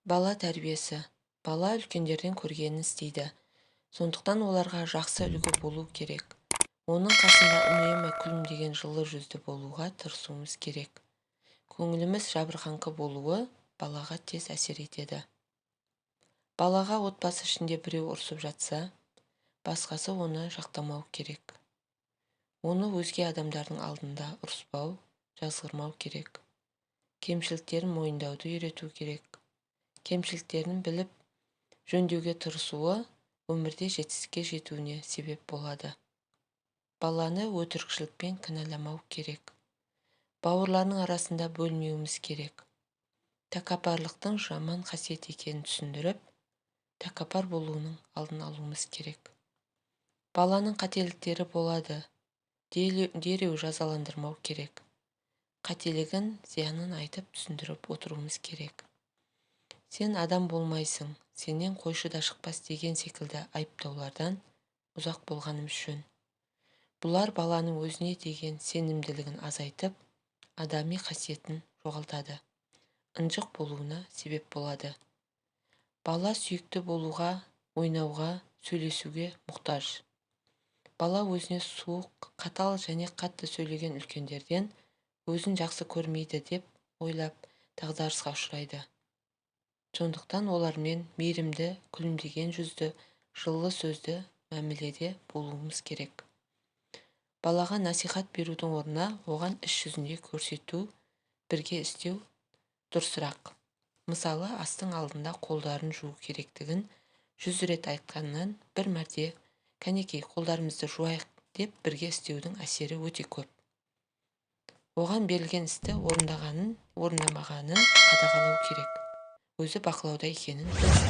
Бала тәрбиесі. Бала үлкендерден көргенін істейді. Сондықтан оларға жақсы үлгі болу керек. Оның қасында үнемі күлімдеген жылы жүзді болуға тырысуымыз керек. Көңіліміз жабырқаңқы болуы балаға тез әсер етеді. Балаға отбасы ішінде біреу ұрсып жатса, басқасы оны жақтамау керек. Оны өзге адамдардың алдында ұрыспау, жазғырмау керек. Кемшіліктерін мойындауды үйрету керек. Кемшіліктерін біліп, жөндеуге тырысуы өмірде жетістікке жетуіне себеп болады. Баланы өтірікшілікпен кінәламау керек. Бауырларының арасында бөлмеуіміз керек. Тәкаппарлықтың жаман қасиет екенін түсіндіріп, тәкаппар болуының алдын алуымыз керек. Баланың қателіктері болады, дереу жазаландырмау керек. Қателігін, зиянын айтып түсіндіріп отыруымыз керек. Сен адам болмайсың, сенен қойшы да шықпас деген секілді айыптаулардан ұзақ болғанымыз жөн. Бұлар баланың өзіне деген сенімділігін азайтып, адами қасиетін жоғалтады. Ынжық болуына себеп болады. Бала сүйікті болуға, ойнауға, сөйлесуге мұқтаж. Бала өзіне суық, қатал және қатты сөйлеген үлкендерден өзін жақсы көрмейді деп ойлап, дағдарысқа ұшырайды. Сондықтан олармен мейірімді, күлімдеген жүзді, жылы сөзді мәміледе болуымыз керек. Балаға насихат берудің орнына оған іс жүзінде көрсету, бірге істеу дұрысырақ. Мысалы, астың алдында қолдарын жуу керектігін 100 рет айтқаннан бір мәрте кәнекей қолдарымызды жуайық деп бірге істеудің әсері өте көп. Оған берілген істі орындамағанын қадағалау керек. Өзі бақылауда екенін білсін.